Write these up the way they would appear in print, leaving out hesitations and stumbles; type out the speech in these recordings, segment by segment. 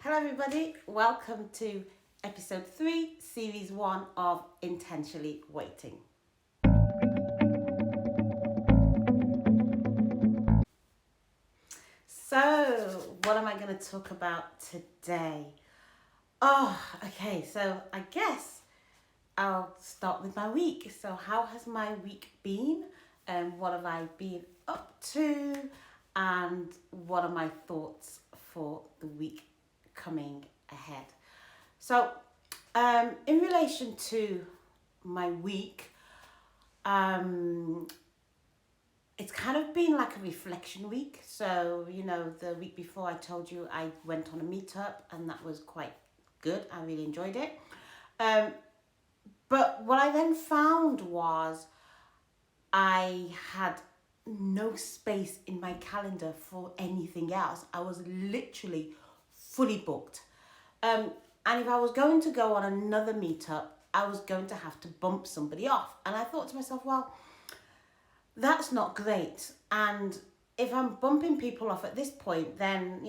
Hello everybody, welcome to episode 3, series 1 of Intentionally Waiting. So, what am I going to talk about today? So I guess I'll start with my week. So how has my week been? What have I been up to? And what are my thoughts for the week coming ahead? So, in relation to my week, it's kind of been like a reflection week. So, the week before I told you I went on a meetup and that was quite good. I really enjoyed it. But what I then found was I had no space in my calendar for anything else. I was literally fully booked. And if I was going to go on another meetup, I was going to have to bump somebody off. And I thought to myself, well, that's not great. And if I'm bumping people off at this point, then,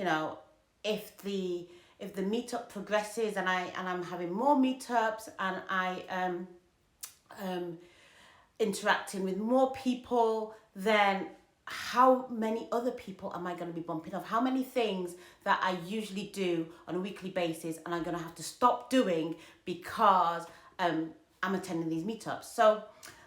if the meetup progresses and I'm having more meetups and I interacting with more people, then how many other people am I going to be bumping off? How many things that I usually do on a weekly basis and I'm going to have to stop doing because I'm attending these meetups? So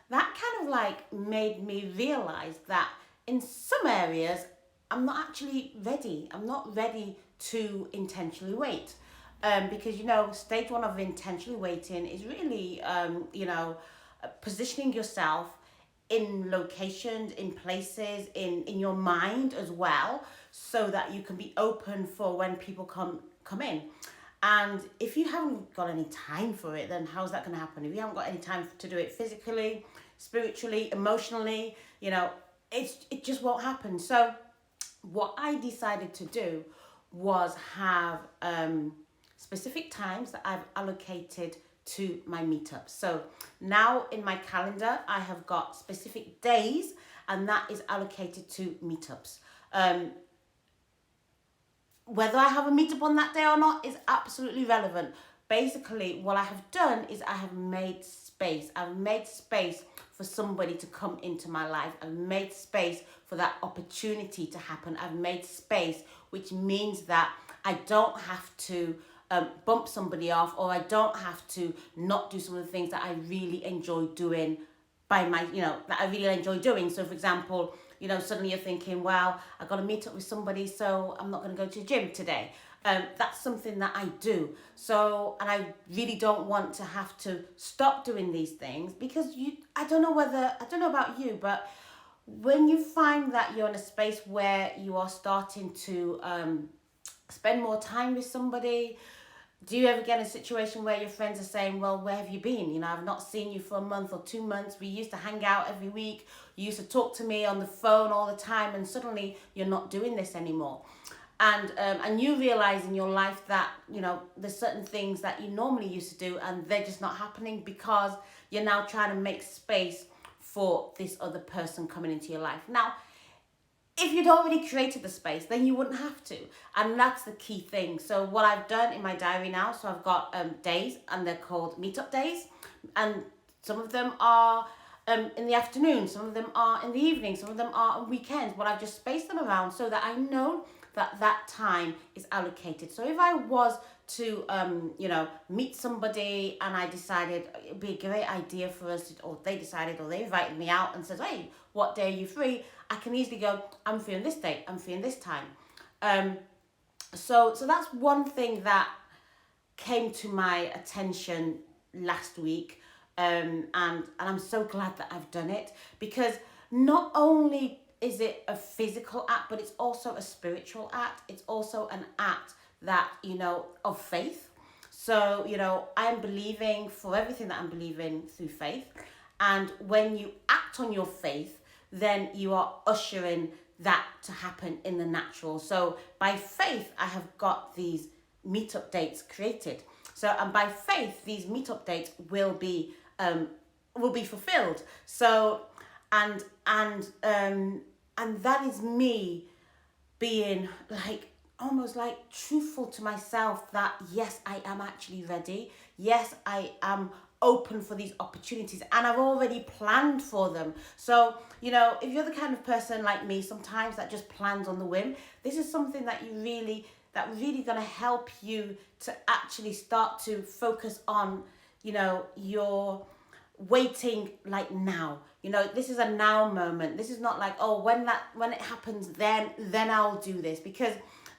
that kind of like made me realize that in some areas I'm not actually ready. I'm not ready to intentionally wait. Because stage 1 of intentionally waiting is really positioning yourself in locations, in places, in your mind as well, so that you can be open for when people come in. And if you haven't got any time for it, then how's that going to happen? If you haven't got any time to do it physically, spiritually, emotionally, it just won't happen. So what I decided to do was have specific times that I've allocated to my meetups. So now in my calendar, I have got specific days and that is allocated to meetups. Whether I have a meetup on that day or not is absolutely relevant. Basically, what I have done is I have made space. I've made space for somebody to come into my life. I've made space for that opportunity to happen. I've made space, which means that I don't have to bump somebody off, or I don't have to not do some of the things that I really enjoy doing that I really enjoy doing. So for example, suddenly you're thinking, well, I got to meet up with somebody, so I'm not going to go to the gym today. That's something that I do. So, and I really don't want to have to stop doing these things because I don't know about you, but when you find that you're in a space where you are starting to spend more time with somebody, do you ever get in a situation where your friends are saying, well, where have you been? I've not seen you for a month or 2 months. We used to hang out every week. You used to talk to me on the phone all the time, and suddenly you're not doing this anymore. And you realize in your life that, there's certain things that you normally used to do and they're just not happening because you're now trying to make space for this other person coming into your life. Now, if you'd already created the space, then you wouldn't have to. And that's the key thing. So what I've done in my diary now, so I've got days and they're called meetup days. And some of them are in the afternoon, some of them are in the evening, some of them are on weekends. But I've just spaced them around so that I know that time is allocated. So if I was to, meet somebody and I decided it'd be a great idea for us, or they invited me out and says, hey, what day are you free? I can easily go, I'm free on this date, I'm free on this time. So that's one thing that came to my attention last week. And I'm so glad that I've done it, because not only is it a physical act, but it's also a spiritual act. It's also an act that, of faith. So, I am believing for everything that I'm believing through faith. And when you act on your faith, then you are ushering that to happen in the natural. So by faith, I have got these meetup dates created. So, and by faith, these meetup dates will be fulfilled. So, and that is me being like, almost like truthful to myself that yes, I am actually ready. Yes, I am open for these opportunities and I've already planned for them. So, if you're the kind of person like me sometimes that just plans on the whim, this is something that really going to help you to actually start to focus on, your waiting like now. This is a now moment. This is not like, oh, when it happens, then I'll do this, because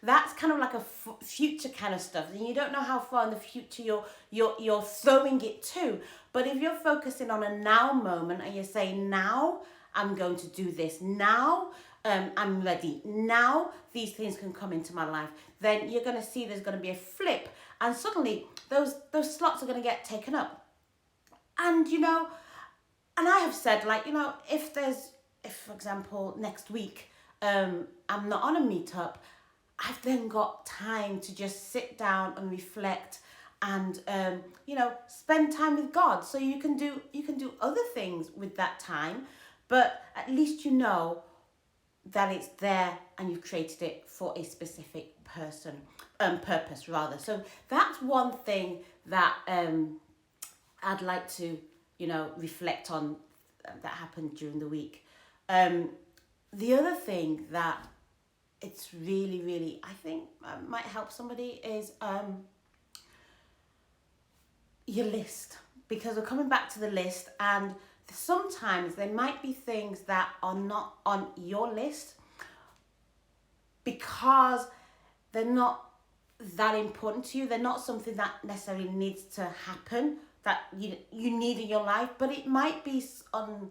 that's kind of like a future kind of stuff, and you don't know how far in the future you're throwing it to. But if you're focusing on a now moment and you're saying, now I'm going to do this, now I'm ready, now these things can come into my life, then you're going to see there's going to be a flip, and suddenly those slots are going to get taken up. And and I have said, like, if for example next week I'm not on a meetup, I've then got time to just sit down and reflect and spend time with God. So you can do other things with that time, but at least that it's there and you've created it for a specific purpose rather. So that's one thing that I'd like to reflect on that happened during the week. The other thing that it's really, really, I think might help somebody is your list, because we're coming back to the list, and sometimes there might be things that are not on your list because they're not that important to you. They're not something that necessarily needs to happen, that you need in your life, but it might be on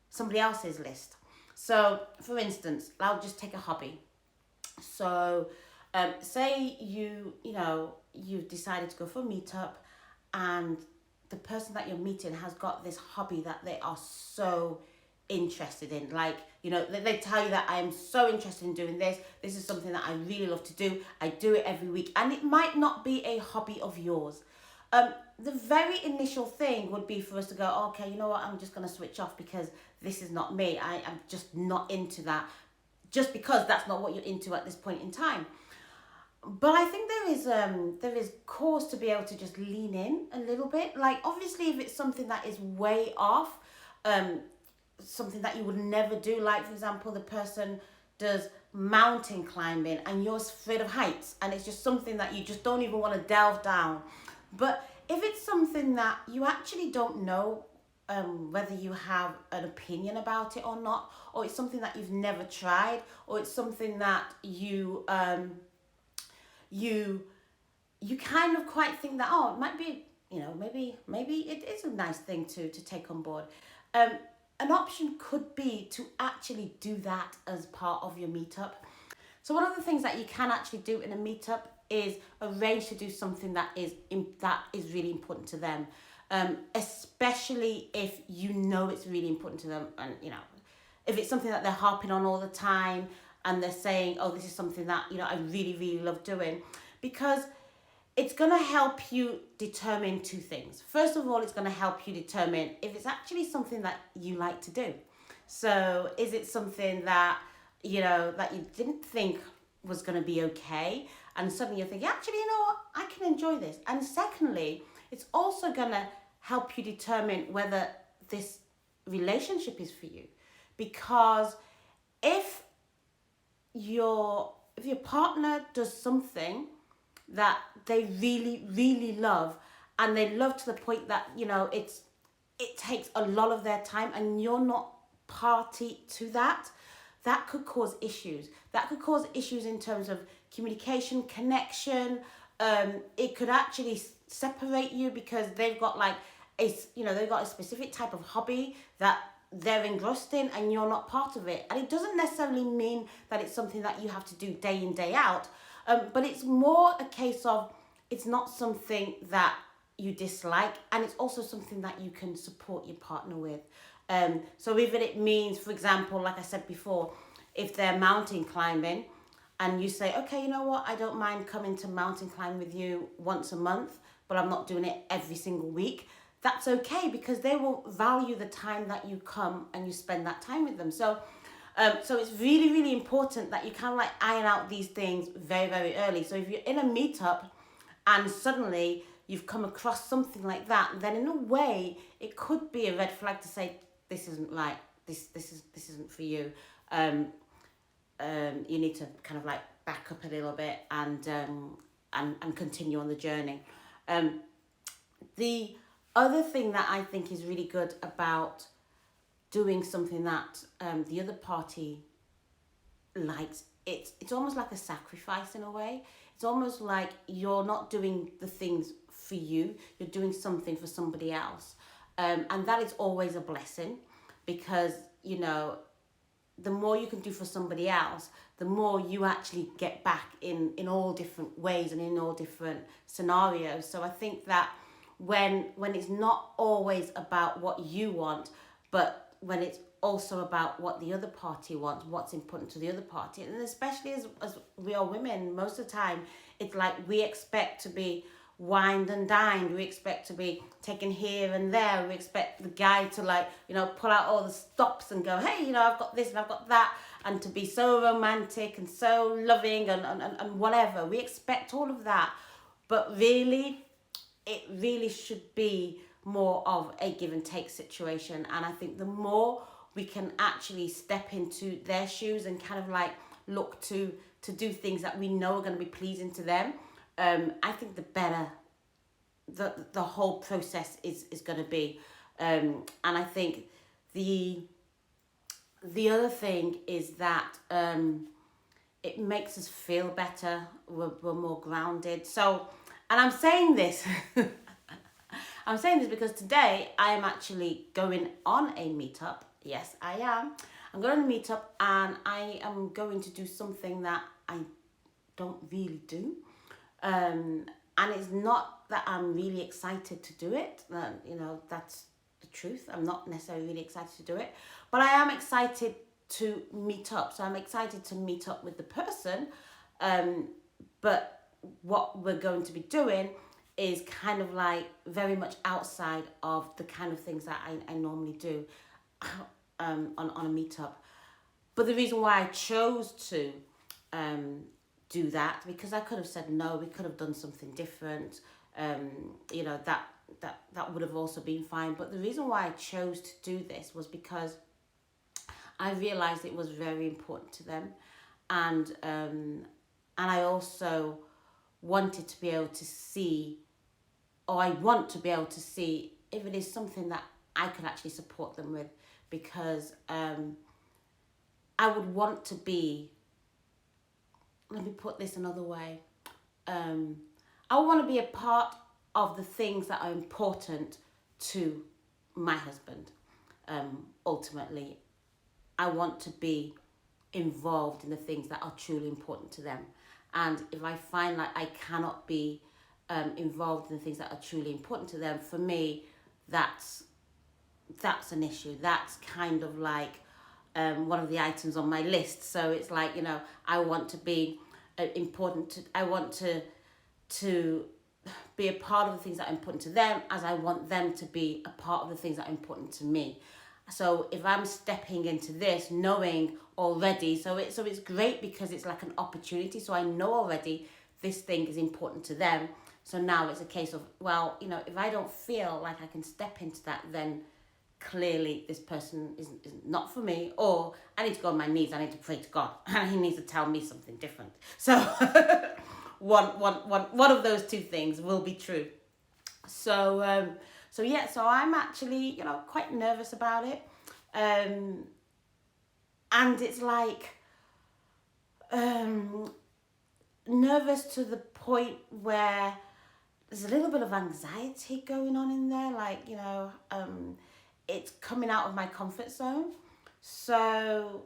somebody else's list. So, for instance, I'll just take a hobby. So, say you've decided to go for a meetup, and the person that you're meeting has got this hobby that they are so interested in. Like, they tell you that I am so interested in doing this. This is something that I really love to do. I do it every week, and it might not be a hobby of yours. The very initial thing would be for us to go, okay, you know what, I'm just going to switch off because this is not me. I am just not into that, just because that's not what you're into at this point in time. But I think there is cause to be able to just lean in a little bit. Like, obviously, if it's something that is way off, something that you would never do, like, for example, the person does mountain climbing and you're afraid of heights, and it's just something that you just don't even want to delve down. But if it's something that you actually don't know whether you have an opinion about it or not, or it's something that you've never tried, or it's something that you kind of quite think that, oh, it might be, maybe it is a nice thing to take on board. An option could be to actually do that as part of your meetup. So one of the things that you can actually do in a meetup is arrange to do something that is really important to them, especially if it's really important to them, and if it's something that they're harping on all the time and they're saying, oh, this is something that I really, really love doing, because it's going to help you determine two things. First of all, it's going to help you determine if it's actually something that you like to do. So is it something that that you didn't think was going to be okay, and suddenly you're thinking, actually, what, I can enjoy this. And secondly, it's also going to help you determine whether this relationship is for you, because if your partner does something that they really, really love, and they love to the point that it takes a lot of their time, and you're not party to that could cause issues. That could cause issues in terms of communication, connection. It could actually separate you, because they've got they've got a specific type of hobby that they're engrossed in, and you're not part of it. And it doesn't necessarily mean that it's something that you have to do day in, day out. But it's more a case of, it's not something that you dislike, and it's also something that you can support your partner with. So even it means, for example, like I said before, if they're mountain climbing and you say, okay, you know what, I don't mind coming to mountain climb with you once a month, but I'm not doing it every single week, that's okay, because they will value the time that you come and you spend that time with them. So So it's really, really important that you kind of like iron out these things very, very early. So if you're in a meetup and suddenly you've come across something like that, then in a way it could be a red flag to say this isn't right. This isn't for you. You need to kind of like back up a little bit and continue on the journey. The other thing that I think is really good about doing something that the other party likes, it's almost like a sacrifice in a way. It's almost like you're not doing the things for you, you're doing something for somebody else. And that is always a blessing, because, you know, the more you can do for somebody else, the more you actually get back in all different ways and in all different scenarios. So I think that when it's not always about what you want, but when it's also about what the other party wants, what's important to the other party. And especially as we are women, most of the time, it's like we expect to be wined and dined. We expect to be taken here and there. We expect the guy to, like, you know, pull out all the stops and go, hey, you know, I've got this and I've got that, and to be so romantic and so loving and whatever. We expect all of that. But really, it really should be more of a give and take situation. And I think the more we can actually step into their shoes and kind of like look to do things that we know are going to be pleasing to them, I think the better the whole process is going to be. And I think the other thing is that it makes us feel better. We're more grounded. So, and I'm saying this I'm saying this because today I am actually going on a meetup. Yes, I am. I'm going on a meetup, and I am going to do something that I don't really do. And it's not that I'm really excited to do it. You know, that's the truth. I'm not necessarily really excited to do it. But I am excited to meet up. So I'm excited to meet up with the person. But what we're going to be doing is kind of like very much outside of the kind of things that I normally do on a meetup. But the reason why I chose to do that, because I could have said no, we could have done something different, you know, that would have also been fine. But the reason why I chose to do this was because I realized it was very important to them, and I also wanted to be able to see, or I want to be able to see if it is something that I can actually support them with, because I would want to be, let me put this another way, I want to be a part of the things that are important to my husband. Ultimately, I want to be involved in the things that are truly important to them. And if I find like I cannot be involved in the things that are truly important to them, for me, that's an issue. That's kind of like one of the items on my list. So it's like, you know, I want to be I want to be a part of the things that are important to them, as I want them to be a part of the things that are important to me. So if I'm stepping into this knowing already, so it's great because it's like an opportunity. So I know already this thing is important to them. So now it's a case of, well, you know, if I don't feel like I can step into that, then clearly this person is not for me, or I need to go on my knees, I need to pray to God, and he needs to tell me something different. So one of those two things will be true. So so I'm actually, you know, quite nervous about it. And it's like nervous to the point where there's a little bit of anxiety going on in there, like, you know, it's coming out of my comfort zone. So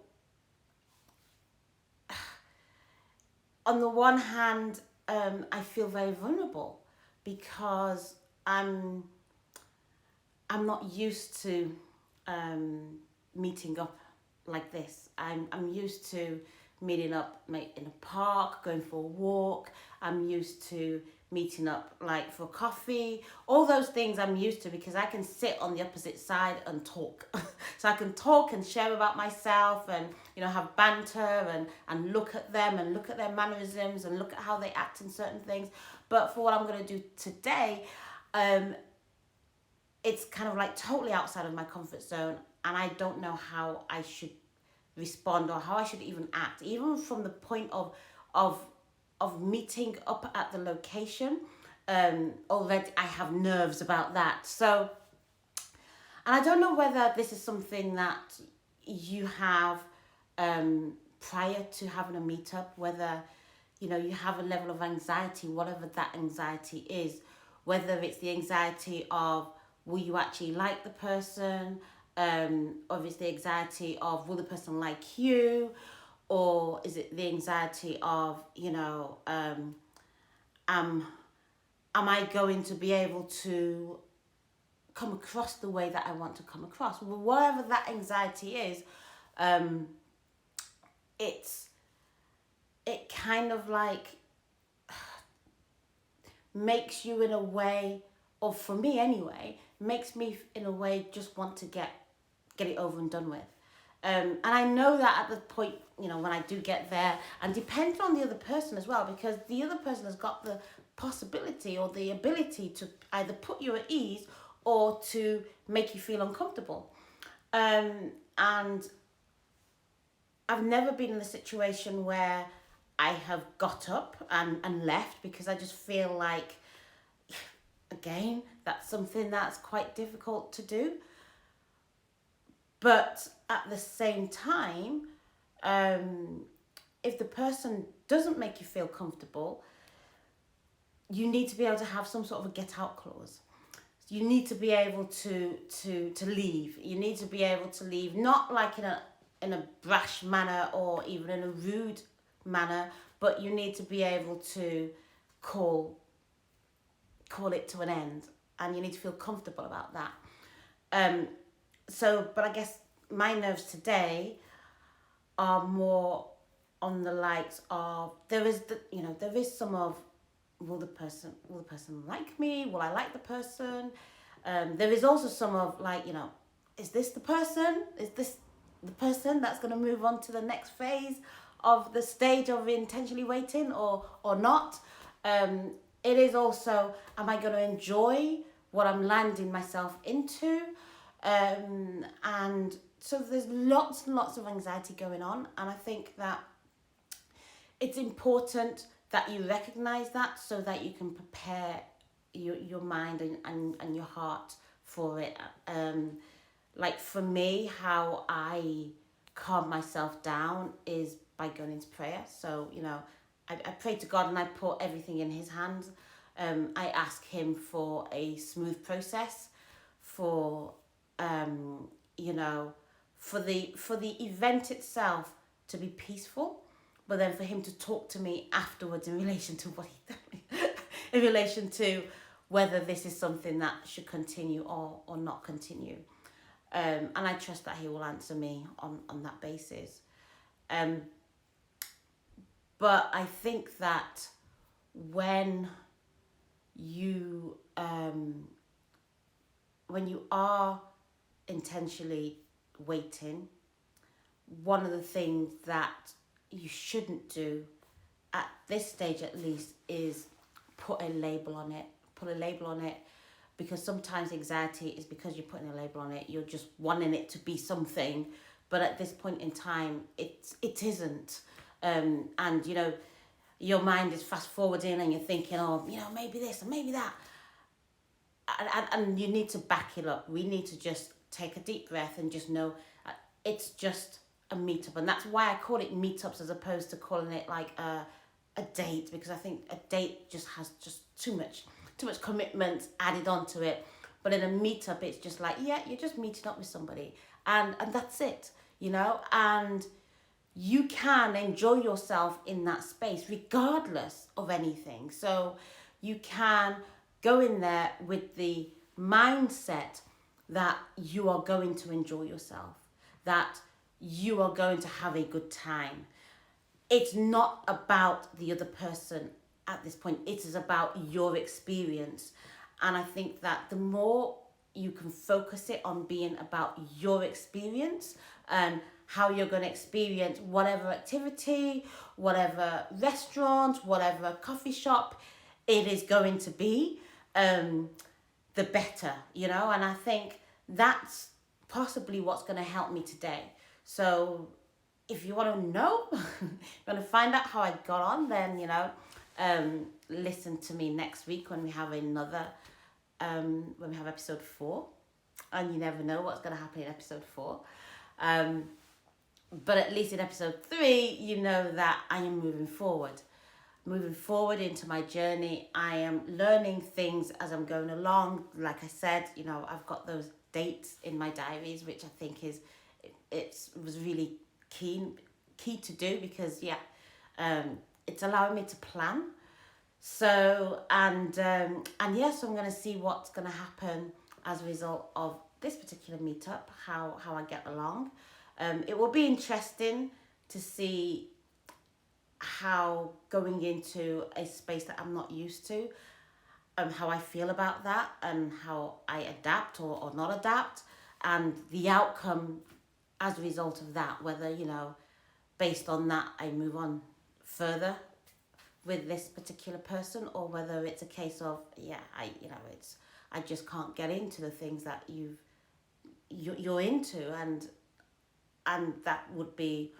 on the one hand, I feel very vulnerable because I'm not used to meeting up like this. I'm used to meeting up in a park, going for a walk. I'm used to meeting up like for coffee. All those things I'm used to because I can sit on the opposite side and talk. So I can talk and share about myself and, you know, have banter and look at them and look at their mannerisms and look at how they act in certain things. But for what I'm going to do today, it's kind of like totally outside of my comfort zone, and I don't know how I should respond or how I should even act, even from the point of meeting up at the location. Already I have nerves about that. So, and I don't know whether this is something that you have prior to having a meetup, whether, you know, you have a level of anxiety, whatever that anxiety is, whether it's the anxiety of will you actually like the person, or it's the anxiety of will the person like you, or is it the anxiety of, you know, am I going to be able to come across the way that I want to come across? Well, whatever that anxiety is, it kind of like makes you in a way, or for me anyway, makes me in a way just want to get it over and done with. And I know that at the point, you know, when I do get there, and depends on the other person as well, because the other person has got the possibility or the ability to either put you at ease or to make you feel uncomfortable. And I've never been in a situation where I have got up and left because I just feel like, again, that's something that's quite difficult to do. But at the same time, if the person doesn't make you feel comfortable, you need to be able to have some sort of a get out clause. You need to be able to leave. You need to be able to leave, not like in a brash manner or even in a rude manner, but you need to be able to call it to an end, and you need to feel comfortable about that. But I guess my nerves today are more on the likes of there is some of will the person like me? Will I like the person? There is also some of like, you know, is this the person? Is this the person that's going to move on to the next phase of the stage of intentionally waiting or not? It is also, am I going to enjoy what I'm landing myself into? And so there's lots and lots of anxiety going on, and I think that it's important that you recognize that so that you can prepare your mind and your heart for it. Like for me, how I calm myself down is by going into prayer. So, you know, I pray to God and I put everything in his hands. I ask him for a smooth process, for you know, for the event itself to be peaceful, but then for him to talk to me afterwards in relation to what he done, in relation to whether this is something that should continue or not continue. And I trust that he will answer me on that basis. But I think that when you are intentionally waiting, one of the things that you shouldn't do at this stage at least is put a label on it. Because sometimes anxiety is because you're putting a label on it. You're just wanting it to be something, but at this point in time, it isn't. And you know, your mind is fast forwarding, and you're thinking, oh, you know, maybe this and maybe that, and you need to back it up. We need to just take a deep breath and just know it's just a meetup, and that's why I call it meetups as opposed to calling it like a date, because I think a date just has just too much commitment added onto it. But in a meetup, it's just like, yeah, you're just meeting up with somebody, and that's it, you know. And you can enjoy yourself in that space regardless of anything. So you can go in there with the mindset that you are going to enjoy yourself, that you are going to have a good time. It's not about the other person at this point. It is about your experience. And I think that the more you can focus it on being about your experience and how you're going to experience whatever activity, whatever restaurant, whatever coffee shop it is going to be, the better, you know. And I think that's possibly what's going to help me today. So if you want to know, you want to find out how I got on, then, you know, listen to me next week when we have when we have episode 4. And you never know what's going to happen in episode 4. But at least in episode 3, you know that I am moving forward. Moving forward into my journey. I am learning things as I'm going along. Like I said, you know, I've got those dates in my diaries, which I think was really key to do, because it's allowing me to plan. So and yes, so I'm going to see what's going to happen as a result of this particular meetup, how I get along. It will be interesting to see how going into a space that I'm not used to, how I feel about that, and how I adapt or not adapt, and the outcome as a result of that, whether, you know, based on that I move on further with this particular person, or whether it's a case of, I just can't get into the things that you're into, and that would be,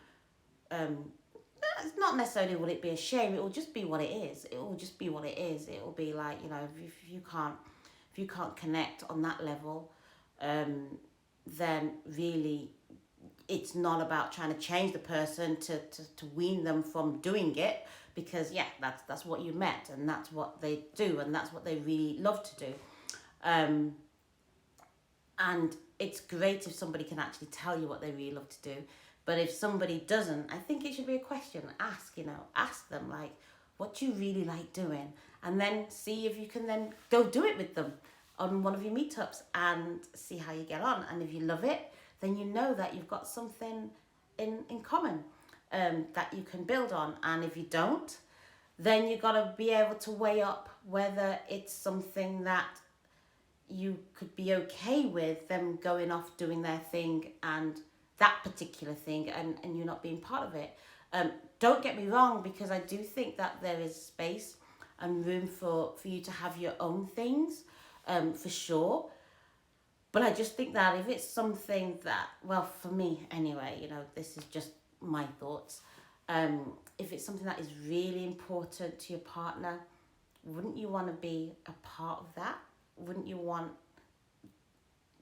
it's not necessarily would it be a shame. It will just be what it is. It will just be what it is. It will be like, you know, if you can't connect on that level, then really it's not about trying to change the person to wean them from doing it, because that's what you met, and that's what they do, and that's what they really love to do. And it's great if somebody can actually tell you what they really love to do. But if somebody doesn't, I think it should be a question. Ask them, like, what do you really like doing? And then see if you can then go do it with them on one of your meetups and see how you get on. And if you love it, then you know that you've got something in common that you can build on. And if you don't, then you've got to be able to weigh up whether it's something that you could be okay with them going off doing their thing, and that particular thing, and you not being part of it. Don't get me wrong, because I do think that there is space and room for you to have your own things, for sure. But I just think that if it's something that, well, for me anyway, you know, this is just my thoughts. If it's something that is really important to your partner, wouldn't you want to be a part of that? Wouldn't you want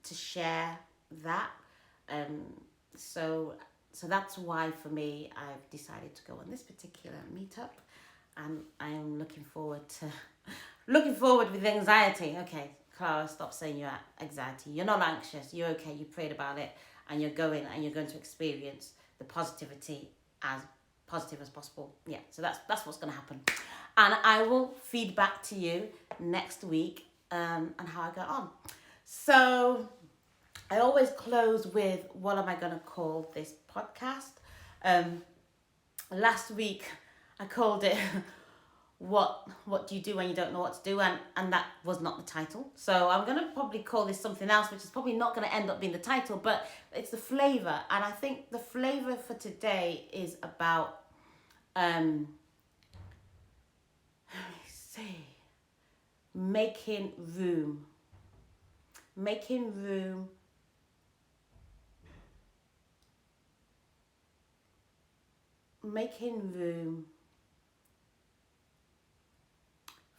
to share that? So that's why, for me, I've decided to go on this particular meetup, and I'm looking forward with anxiety. Okay, Clara, stop saying you're anxiety. You're not anxious. You're okay. You prayed about it, and you're going to experience the positivity as positive as possible. Yeah, so that's what's going to happen, and I will feed back to you next week, and how I got on. So I always close with, what am I going to call this podcast? Last week I called it what do you do when you don't know what to do, and that was not the title. So I'm going to probably call this something else, which is probably not going to end up being the title, but it's the flavour. And I think the flavour for today is about making room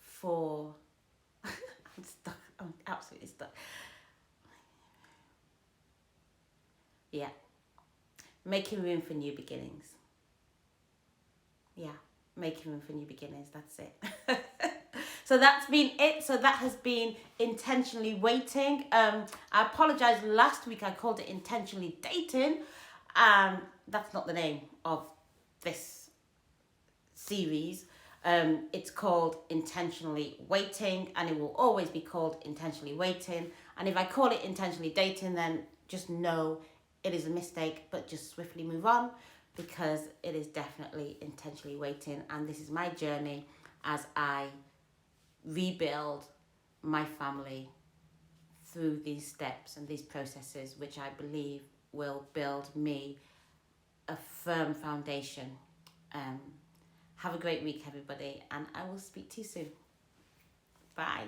for I'm stuck. I'm absolutely stuck. Yeah. Making room for new beginnings. Yeah. Making room for new beginnings. That's it. So that's been it. So that has been Intentionally Waiting. I apologise. Last week I called it Intentionally Dating. That's not the name of this series. It's called Intentionally Waiting, and it will always be called Intentionally Waiting. And if I call it Intentionally Dating, then just know it is a mistake, but just swiftly move on, because it is definitely intentionally waiting, and this is my journey, as I rebuild my family through these steps and these processes, which I believe will build me a firm foundation. Have a great week, everybody, and I will speak to you soon. Bye.